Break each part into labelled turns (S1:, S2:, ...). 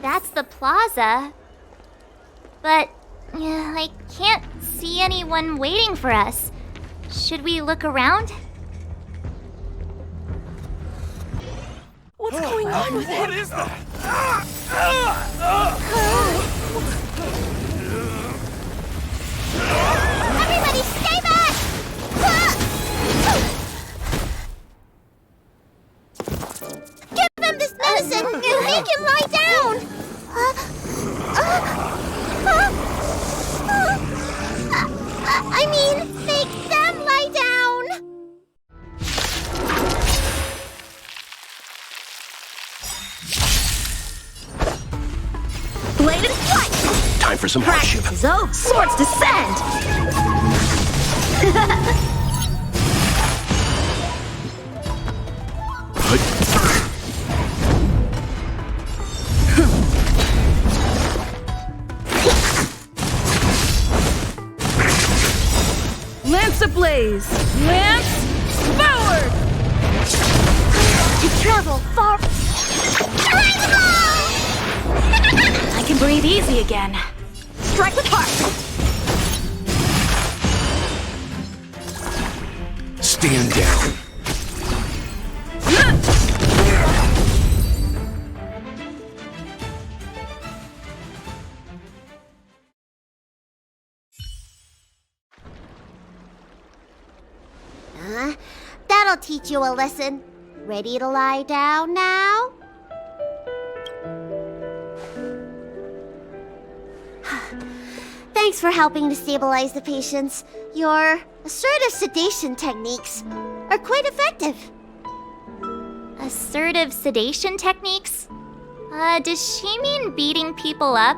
S1: that's the plaza. But I can't see anyone waiting for us. Should we look around?
S2: What's going on with him?
S3: What is that?
S1: Everybody stay back!
S4: Give him this medicine and make him lie down! I mean, make them lie down!
S2: Blade and flight!
S3: Time for some hardship.
S2: Practice is over. Swords descend! Lance ablaze! Lance forward!
S4: To travel far...
S2: I can breathe easy again. Strike with heart!
S3: Stand down.
S4: That'll teach you a lesson. Ready to lie down now? Thanks for helping to stabilize the patients. Your assertive sedation techniques are quite effective.
S1: Assertive sedation techniques? Does she mean beating people up?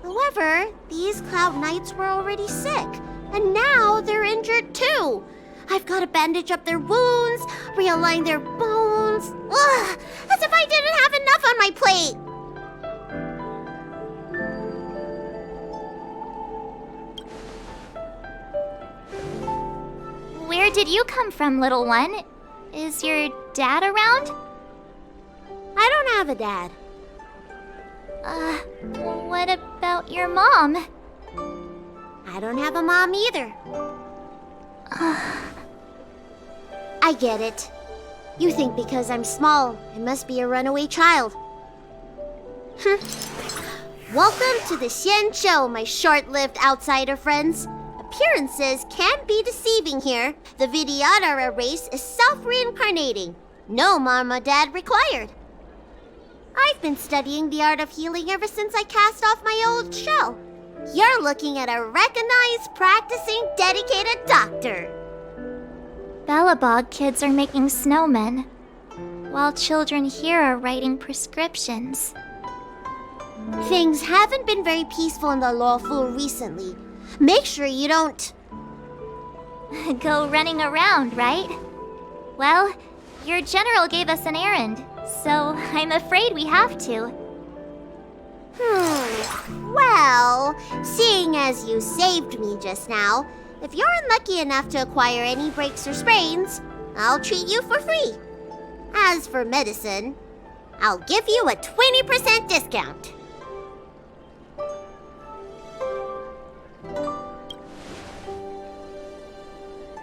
S4: However, these Cloud Knights were already sick, and now they're injured too. I've got to bandage up their wounds, realign their bones. Ugh, as if I didn't have enough on my plate.
S1: Where did you come from, little one? Is your dad around?
S4: I don't have a dad.
S1: What about your mom?
S4: I don't have a mom either. I get it. You think because I'm small, I must be a runaway child. Welcome to the Xianzhou, my short-lived outsider friends. Appearances can be deceiving here. The Vidyadhara race is self-reincarnating. No mom or dad required. I've been studying the art of healing ever since I cast off my old shell. You're looking at a recognized, practicing, dedicated doctor.
S1: Bellabog kids are making snowmen, while children here are writing prescriptions.
S4: Things haven't been very peaceful in the Luofu recently. Make sure you don't...
S1: Go running around, right? Well, your general gave us an errand, so I'm afraid we have to.
S4: Well, seeing as you saved me just now, if you're unlucky enough to acquire any breaks or sprains, I'll treat you for free. As for medicine, I'll give you a 20% discount.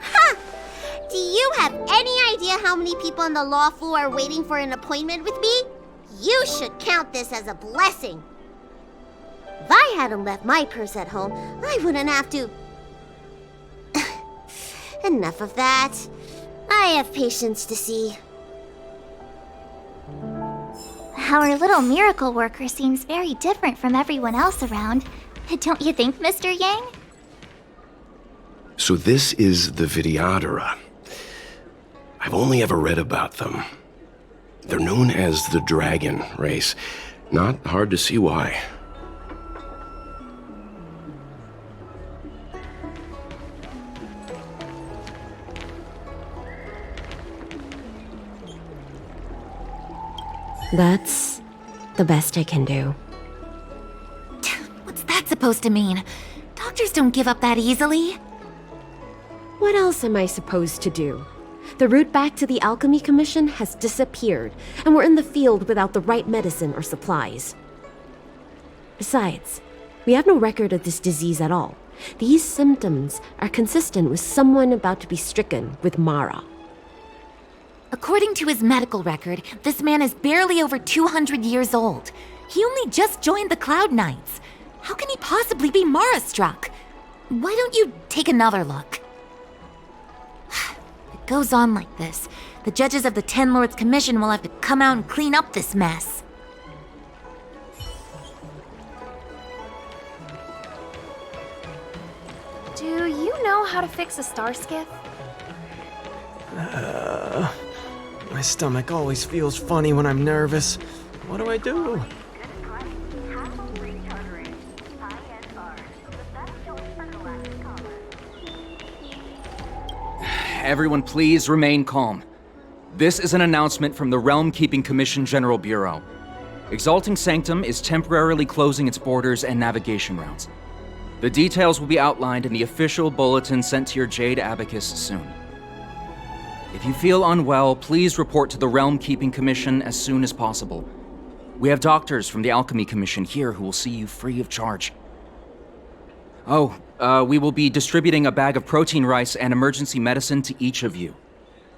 S4: Ha! Do you have any idea how many people in the Luofu are waiting for an appointment with me? You should count this as a blessing. If I hadn't left my purse at home, I wouldn't have to... Enough of that. I have patients to see.
S1: Our little miracle worker seems very different from everyone else around. Don't you think, Mr. Yang?
S3: So this is the Vidyadhara. I've only ever read about them. They're known as the Dragon race. Not hard to see why.
S5: That's the best I can do.
S2: What's that supposed to mean? Doctors don't give up that easily.
S5: What else am I supposed to do? The route back to the Alchemy Commission has disappeared, and we're in the field without the right medicine or supplies. Besides, we have no record of this disease at all. These symptoms are consistent with someone about to be stricken with Mara.
S2: According to his medical record, this man is barely over 200 years old. He only just joined the Cloud Knights. How can he possibly be Mara-struck? Why don't you take another look? If it goes on like this, the judges of the Ten Lords Commission will have to come out and clean up this mess.
S6: Do you know how to fix a star skiff?
S7: My stomach always feels funny when I'm nervous. What do I do?
S8: Everyone please remain calm. This is an announcement from the Realm Keeping Commission General Bureau. Exalting Sanctum is temporarily closing its borders and navigation routes. The details will be outlined in the official bulletin sent to your Jade Abacus soon. If you feel unwell, please report to the Realm Keeping Commission as soon as possible. We have doctors from the Alchemy Commission here who will see you free of charge. Oh, we will be distributing a bag of protein rice and emergency medicine to each of you.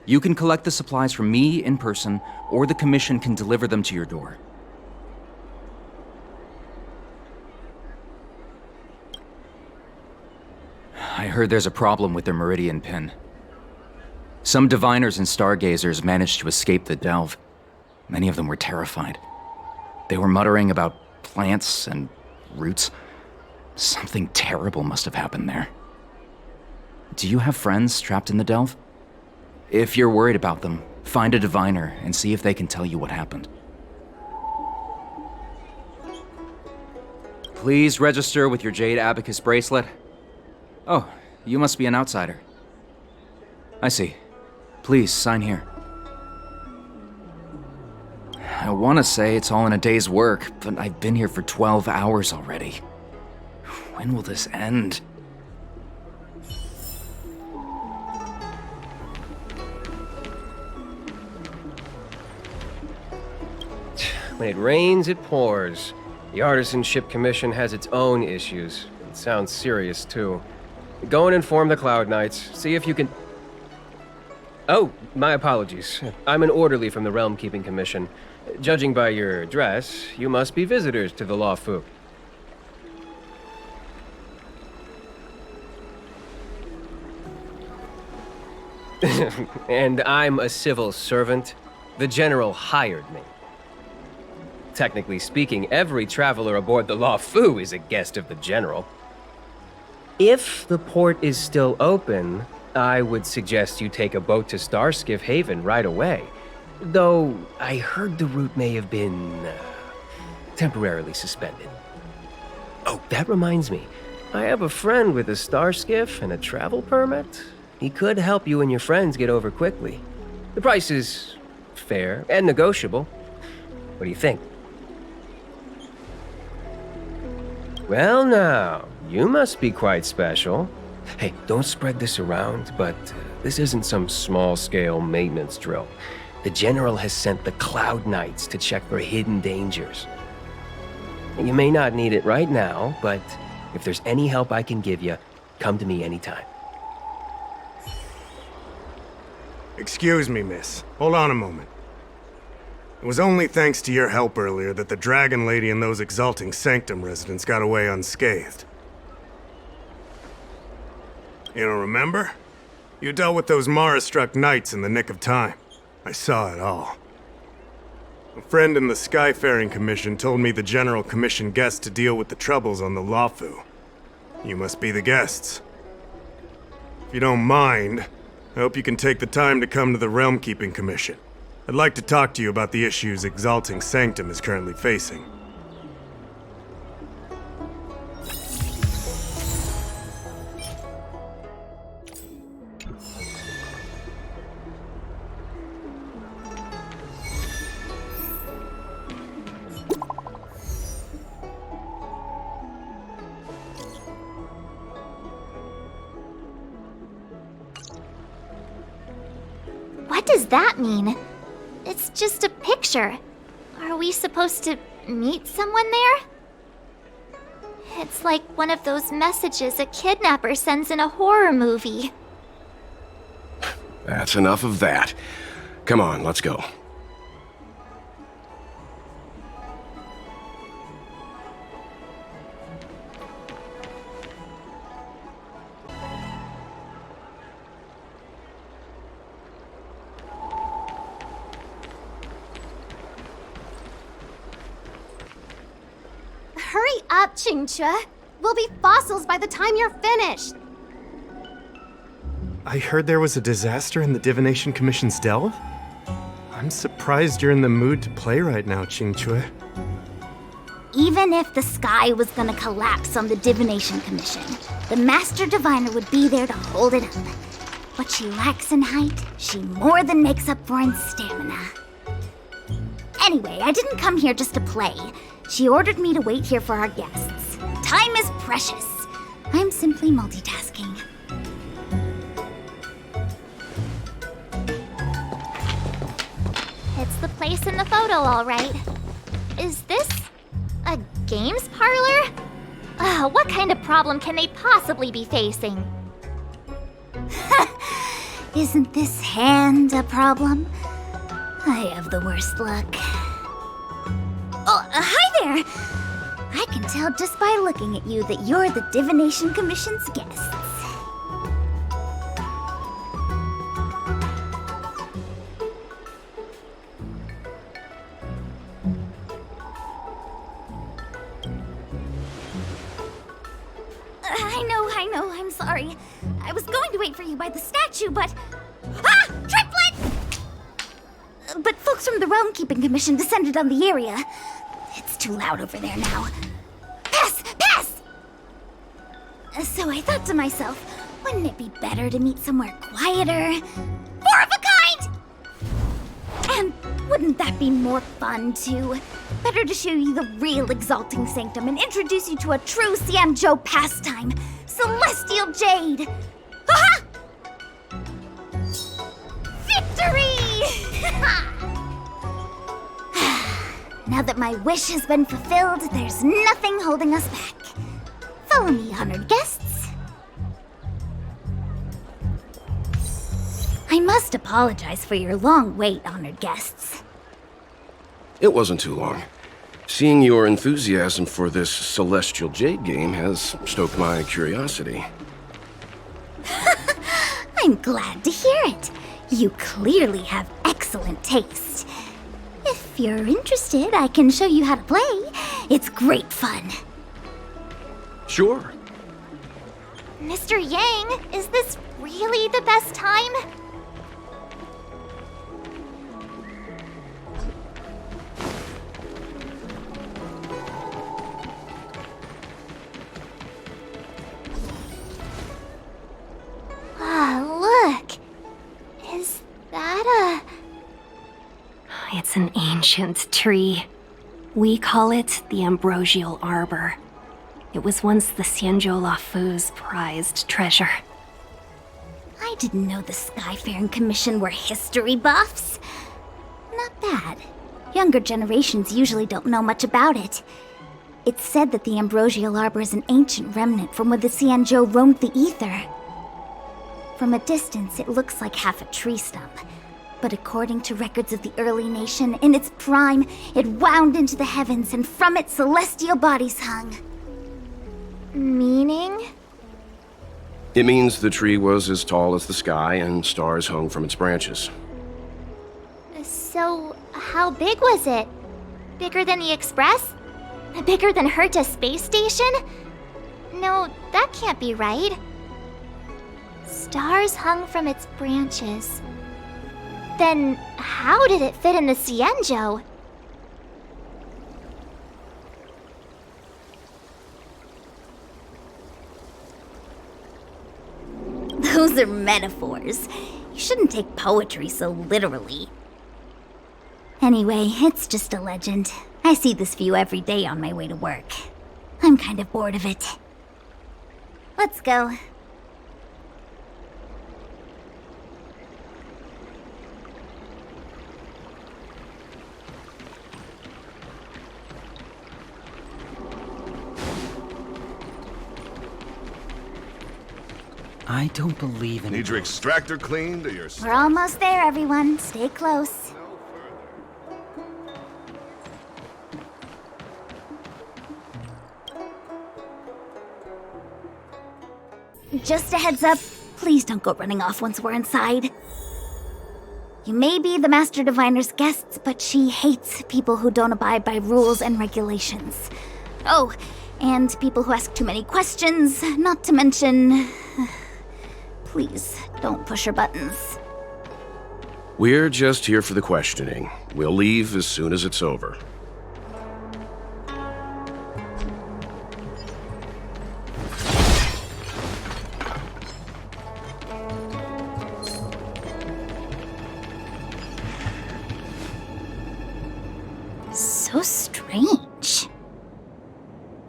S8: You can collect the supplies from me in person, or the Commission can deliver them to your door. I heard there's a problem with their Meridian pin. Some diviners and stargazers managed to escape the delve. Many of them were terrified. They were muttering about plants and roots. Something terrible must have happened there. Do you have friends trapped in the delve? If you're worried about them, find a diviner and see if they can tell you what happened. Please register with your Jade Abacus bracelet. Oh, you must be an outsider. I see. Please, sign here. I want to say it's all in a day's work, but I've been here for 12 hours already. When will this end?
S9: When it rains, it pours. The Artisanship Commission has its own issues. It sounds serious, too. Go and inform the Cloud Knights. See if you can... Oh, my apologies. I'm an orderly from the Realm Keeping Commission. Judging by your dress, you must be visitors to the Luofu. And I'm a civil servant. The General hired me. Technically speaking, every traveler aboard the Luofu is a guest of the General. If the port is still open, I would suggest you take a boat to Starskiff Haven right away. Though, I heard the route may have been temporarily suspended. Oh, that reminds me. I have a friend with a Starskiff and a travel permit. He could help you and your friends get over quickly. The price is fair and negotiable. What do you think? Well now, you must be quite special. Hey, don't spread this around, but this isn't some small-scale maintenance drill. The General has sent the Cloud Knights to check for hidden dangers. You may not need it right now, but if there's any help I can give you, come to me anytime.
S10: Excuse me, miss. Hold on a moment. It was only thanks to your help earlier that the Dragon Lady and those Exalting Sanctum residents got away unscathed. You don't remember? You dealt with those Mara-struck knights in the nick of time. I saw it all. A friend in the Skyfaring Commission told me the General commissioned guests to deal with the troubles on the Luofu. You must be the guests. If you don't mind, I hope you can take the time to come to the Realm Keeping Commission. I'd like to talk to you about the issues Exalting Sanctum is currently facing.
S1: does that mean? It's just a picture. Are we supposed to meet someone there? It's like one of those messages a kidnapper sends in a horror movie.
S3: That's enough of that. Come on, let's go.
S6: Hurry up, Qingque. We'll be fossils by the time you're finished.
S10: I heard there was a disaster in the Divination Commission's delve? I'm surprised you're in the mood to play right now, Qingque.
S11: Even if the sky was gonna collapse on the Divination Commission, the Master Diviner would be there to hold it up. What she lacks in height, she more than makes up for in stamina. Anyway, I didn't come here just to play. She ordered me to wait here for our guests. Time is precious. I'm simply multitasking.
S1: It's the place in the photo, all right. Is this a games parlor? What kind of problem can they possibly be facing?
S11: Isn't this hand a problem? I have the worst luck. Oh, hi there! I can tell just by looking at you that you're the Divination Commission's guests. I know, I'm sorry. I was going to wait for you by the statue, but... Ah! Triplet! But folks from the Realm Keeping Commission descended on the area. It's too loud over there now. Pass! Pass! So I thought to myself, wouldn't it be better to meet somewhere quieter? More of a kind! And wouldn't that be more fun, too? Better to show you the real Exalting Sanctum and introduce you to a true Xianzhou pastime, Celestial Jade! Aha! Victory! Now that my wish has been fulfilled, there's nothing holding us back. Follow me, honored guests. I must apologize for your long wait, honored guests.
S3: It wasn't too long. Seeing your enthusiasm for this Celestial Jade game has stoked my curiosity.
S11: I'm glad to hear it. You clearly have excellent taste. If you're interested, I can show you how to play. It's great fun.
S3: Sure.
S1: Mr. Yang, is this really the best time? Look. Is that
S6: It's an ancient tree. We call it the Ambrosial Arbor. It was once the Xianzhou Luofu's prized treasure.
S11: I didn't know the Skyfaring Commission were history buffs. Not bad. Younger generations usually don't know much about it. It's said that the Ambrosial Arbor is an ancient remnant from when the Xianzhou roamed the ether. From a distance, it looks like half a tree stump. But according to records of the early nation, in its prime, it wound into the heavens and from it celestial bodies hung.
S1: meaning?
S3: It means the tree was as tall as the sky and stars hung from its branches.
S1: So, how big was it? Bigger than the Express? Bigger than Herta Space Station? No, that can't be right. Stars hung from its branches. Then, how did it fit in the Xianzhou?
S11: Those are metaphors. You shouldn't take poetry so literally. Anyway, it's just a legend. I see this view every day on my way to work. I'm kind of bored of it. Let's go.
S8: I don't believe in
S12: Need your extractor cleaned or your...
S11: We're almost there, everyone. Stay close. Just a heads up, please don't go running off once we're inside. You may be the Master Diviner's guests, but she hates people who don't abide by rules and regulations. Oh, and people who ask too many questions, not to mention... Please, don't push her buttons.
S3: We're just here for the questioning. We'll leave as soon as it's over.
S11: So strange.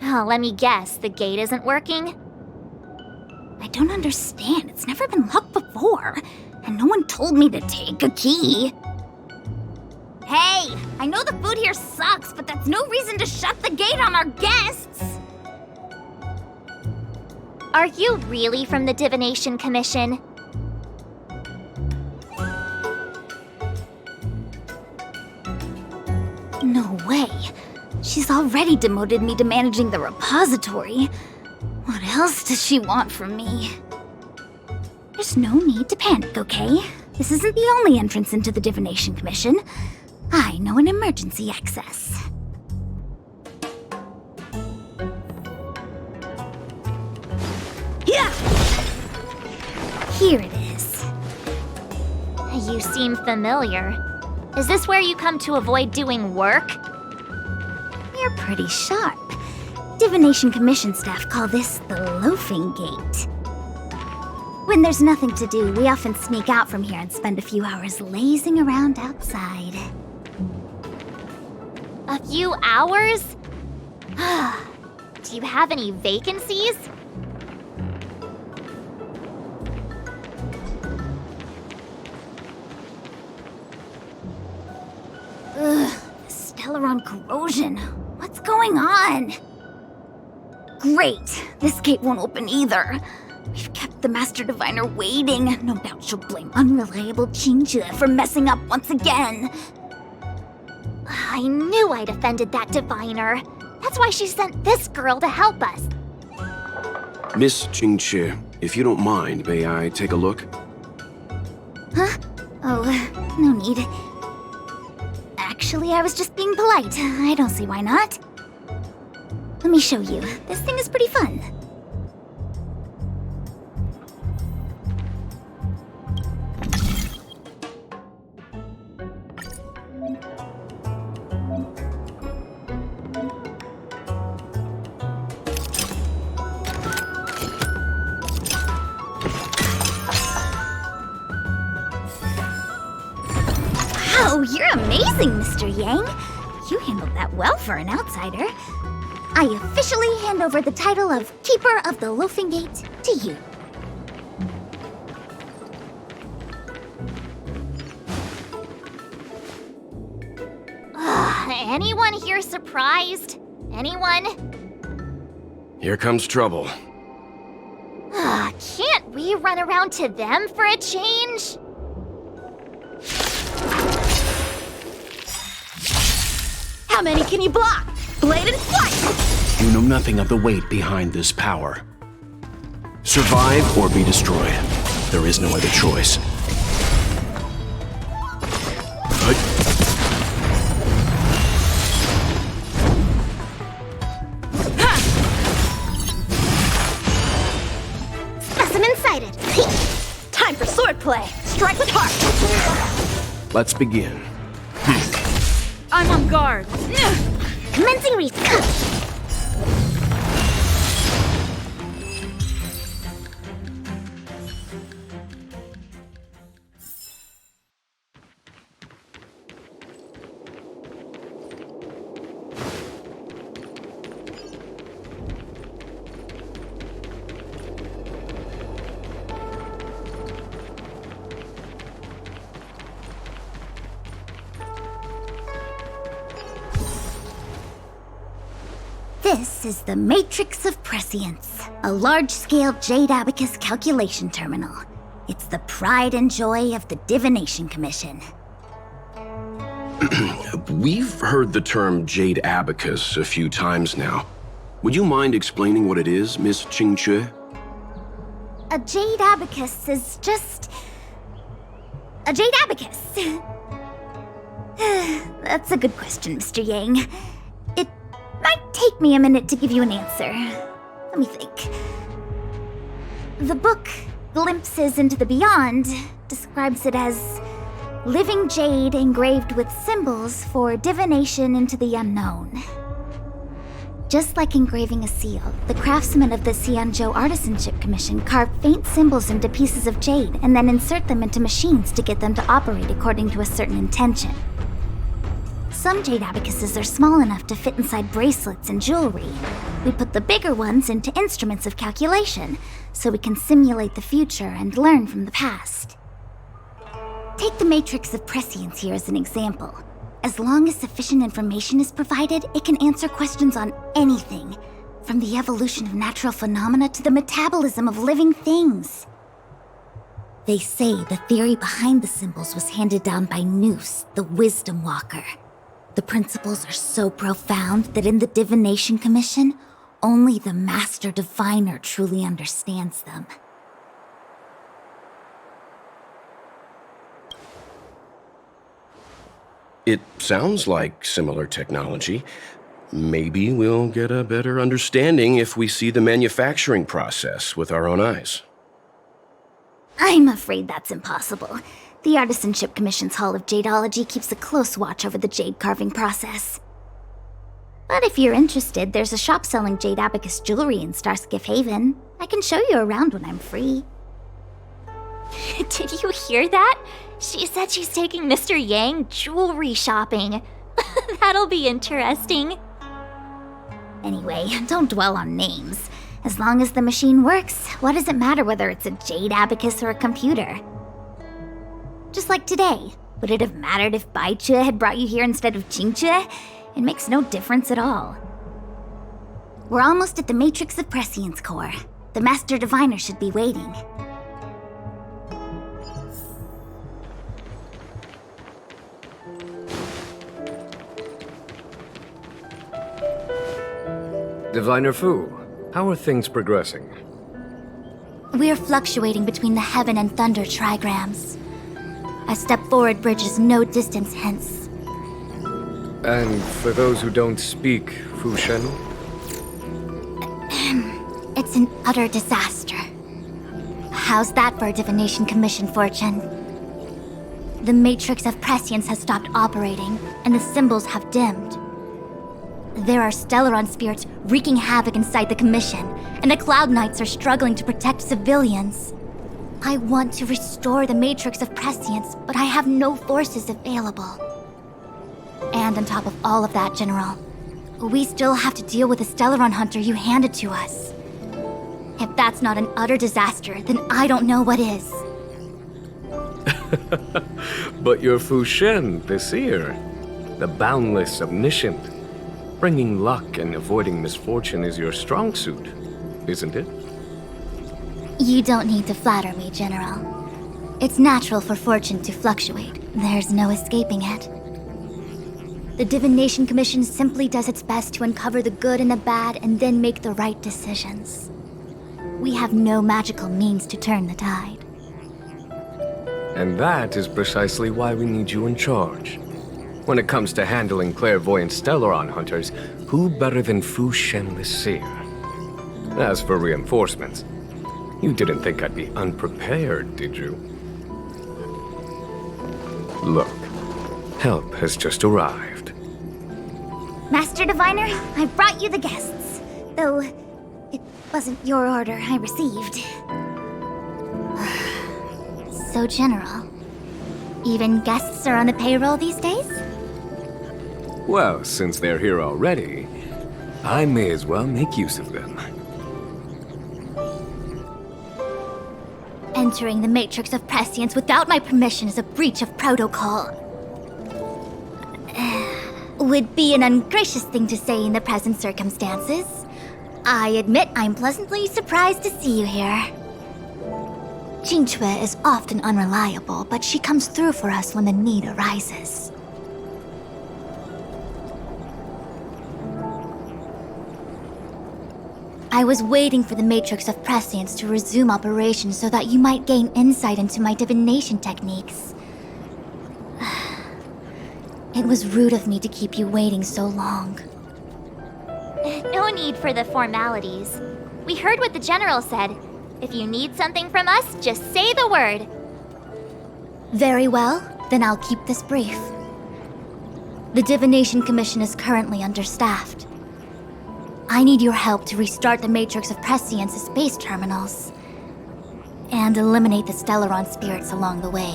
S1: Oh, let me guess, the gate isn't working?
S11: I don't understand. It's never been locked before. And no one told me to take a key. Hey, I know the food here sucks, but that's no reason to shut the gate on our guests.
S1: Are you really from the Divination Commission?
S11: No way. She's already demoted me to managing the repository. What else does she want from me? There's no need to panic, okay? This isn't the only entrance into the Divination Commission. I know an emergency access. Yeah! Here it is.
S1: You seem familiar. Is this where you come to avoid doing work?
S11: You're pretty sharp. Divination Commission staff call this the Loafing Gate. When there's nothing to do, we often sneak out from here and spend a few hours lazing around outside.
S1: A few hours? Do you have any vacancies?
S11: Ugh, Stellaron corrosion. What's going on? Great. This gate won't open either. We've kept the Master Diviner waiting. No doubt she'll blame unreliable Chincha for messing up once again.
S1: I knew I'd offended that diviner. That's why she sent this girl to help us.
S3: Miss Qingqi, if you don't mind, may I take a look?
S11: Huh? Oh, no need. Actually, I was just being polite. I don't see why not. Let me show you. This thing is pretty fun. Wow, you're amazing, Mr. Yang. You handled that well for an outsider. I officially hand over the title of Keeper of the Loafing Gate to you.
S1: Anyone here surprised? Anyone?
S3: Here comes trouble.
S1: Can't we run around to them for a change?
S5: How many can you block? Blade and flight!
S3: You know nothing of the weight behind this power. Survive or be destroyed. There is no other choice.
S4: Specimen sighted.
S5: Time for swordplay. Strike with heart.
S3: Let's begin.
S5: I'm on guard.
S4: Commencing recon.
S11: is the Matrix of Prescience, a large-scale Jade Abacus calculation terminal. It's the pride and joy of the Divination Commission.
S3: We've heard the term Jade Abacus a few times now. Would you mind explaining what it is, Miss Qingque?
S11: A Jade Abacus is just... a Jade Abacus. That's a good question, Mr. Yang. It might take me a minute to give you an answer. Let me think. The book, Glimpses into the Beyond, describes it as living jade engraved with symbols for divination into the unknown. Just like engraving a seal, the craftsmen of the Xianzhou Artisanship Commission carve faint symbols into pieces of jade and then insert them into machines to get them to operate according to a certain intention. Some jade abacuses are small enough to fit inside bracelets and jewelry. We put the bigger ones into instruments of calculation, so we can simulate the future and learn from the past. Take the Matrix of Prescience here as an example. As long as sufficient information is provided, it can answer questions on anything, from the evolution of natural phenomena to the metabolism of living things. They say the theory behind the symbols was handed down by Noose, the Wisdom Walker. The principles are so profound that in the Divination Commission, only the Master Diviner truly understands them.
S3: It sounds like similar technology. Maybe we'll get a better understanding if we see the manufacturing process with our own eyes.
S11: I'm afraid that's impossible. The Artisanship Commission's Hall of Jadeology keeps a close watch over the jade carving process. But if you're interested, there's a shop selling jade abacus jewelry in Starskiff Haven. I can show you around when I'm free.
S1: Did you hear that? She said she's taking Mr. Yang jewelry shopping. That'll be interesting.
S11: Anyway, don't dwell on names. As long as the machine works, what does it matter whether it's a jade abacus or a computer? Just like today, would it have mattered if Baichue had brought you here instead of Qingque? It makes no difference at all. We're almost at the Matrix of Prescience core. The Master Diviner should be waiting.
S13: Diviner Fu, how are things progressing?
S11: We're fluctuating between the heaven and thunder trigrams. A step forward bridges no distance hence.
S13: And for those who don't speak Fushen?
S11: It's an utter disaster. How's that for a Divination Commission fortune? The Matrix of Prescience has stopped operating, and the symbols have dimmed. There are Stellaron spirits wreaking havoc inside the Commission, and the Cloud Knights are struggling to protect civilians. I want to restore the Matrix of Prescience, but I have no forces available. And on top of all of that, General, we still have to deal with the Stellaron hunter you handed to us. If that's not an utter disaster, then I don't know what is.
S13: But you're Fushen, the seer. The boundless, omniscient. Bringing luck and avoiding misfortune is your strong suit, isn't it?
S11: You don't need to flatter me, General. It's natural for fortune to fluctuate. There's no escaping it. The Divination Commission simply does its best to uncover the good and the bad and then make the right decisions. We have no magical means to turn the tide.
S13: And that is precisely why we need you in charge. When it comes to handling clairvoyant Stellaron hunters, who better than Fushen the Seer? As for reinforcements, you didn't think I'd be unprepared, did you? Look, help has just arrived.
S11: Master Diviner, I brought you the guests. Though, it wasn't your order I received. So, General, even guests are on the payroll these days?
S13: Well, since they're here already, I may as well make use of them.
S11: Entering the Matrix of Prescience without my permission is a breach of protocol. Would be an ungracious thing to say in the present circumstances. I admit I'm pleasantly surprised to see you here. Jingchui is often unreliable, but she comes through for us when the need arises. I was waiting for the Matrix of Prescience to resume operations so that you might gain insight into my divination techniques. It was rude of me to keep you waiting so long.
S1: No need for the formalities. We heard what the General said. If you need something from us, just say the word.
S11: Very well, then I'll keep this brief. The Divination Commission is currently understaffed. I need your help to restart the Matrix of Prescience's space terminals and eliminate the Stellaron spirits along the way.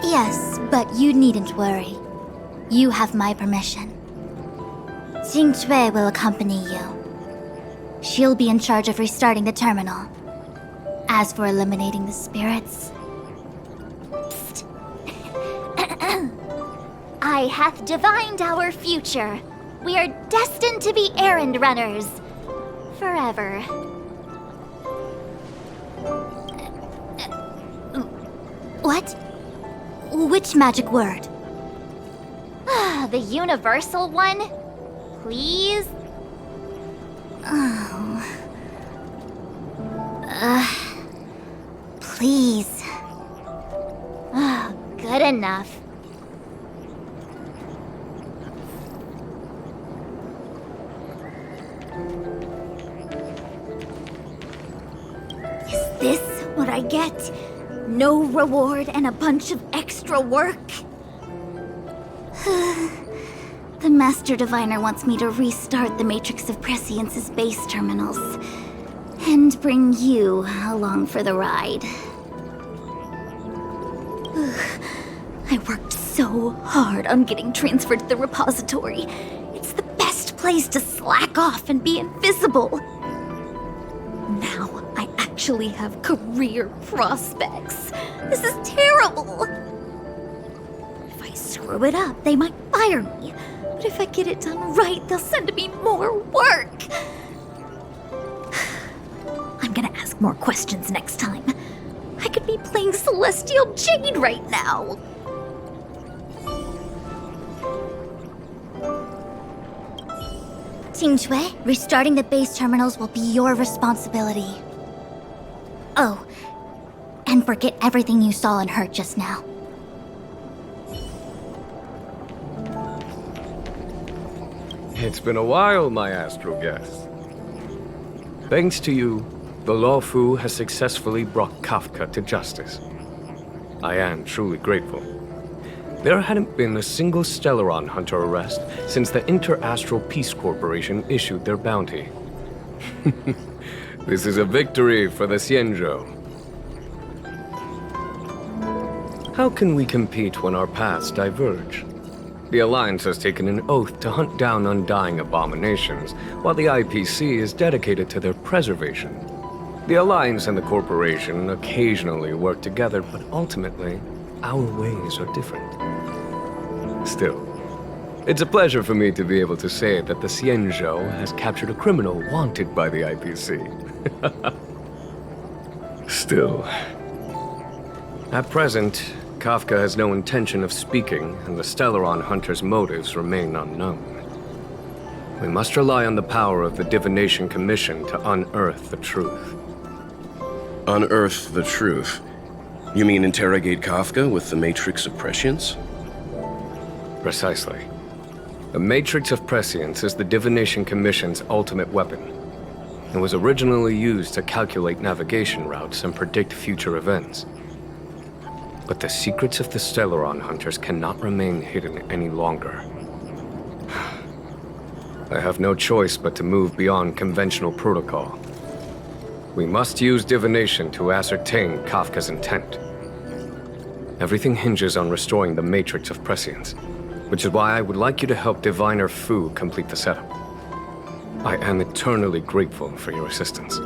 S11: Yes, but you needn't worry. You have my permission. Jingchui will accompany you. She'll be in charge of restarting the terminal. As for eliminating the spirits...
S1: I hath divined our future. We are destined to be errand runners. Forever.
S11: What? Which magic word?
S1: The universal one? Please?
S11: Oh. Please.
S1: Good enough.
S11: Is this what I get? No reward and a bunch of extra work? The Master Diviner wants me to restart the Matrix of Prescience's base terminals and bring you along for the ride. I worked so hard on getting transferred to the repository. It's the best place to slack off and be invisible. Now I actually have career prospects. This is terrible. If I screw it up, they might fire me. But if I get it done right, they'll send me more work. I'm gonna ask more questions next time. I could be playing Celestial Jade right now. Jingchui, restarting the base terminals will be your responsibility. Oh, and forget everything you saw and heard just now.
S13: It's been a while, my astral guest. Thanks to you, the Luofu has successfully brought Kafka to justice. I am truly grateful. There hadn't been a single Stellaron hunter arrest since the Inter-Astral Peace Corporation issued their bounty. This is a victory for the Xianzhou. How can we compete when our paths diverge? The Alliance has taken an oath to hunt down undying abominations, while the IPC is dedicated to their preservation. The Alliance and the Corporation occasionally work together, but ultimately, our ways are different. Still, it's a pleasure for me to be able to say that the Xianzhou has captured a criminal wanted by the IPC. Still, at present, Kafka has no intention of speaking, and the Stellaron hunter's motives remain unknown. We must rely on the power of the Divination Commission to unearth the truth.
S3: Unearth the truth? You mean interrogate Kafka with the Matrix of Prescience?
S13: Precisely. The Matrix of Prescience is the Divination Commission's ultimate weapon. It was originally used to calculate navigation routes and predict future events. But the secrets of the Stellaron hunters cannot remain hidden any longer. I have no choice but to move beyond conventional protocol. We must use divination to ascertain Kafka's intent. Everything hinges on restoring the Matrix of Prescience, which is why I would like you to help Diviner Fu complete the setup. I am eternally grateful for your assistance.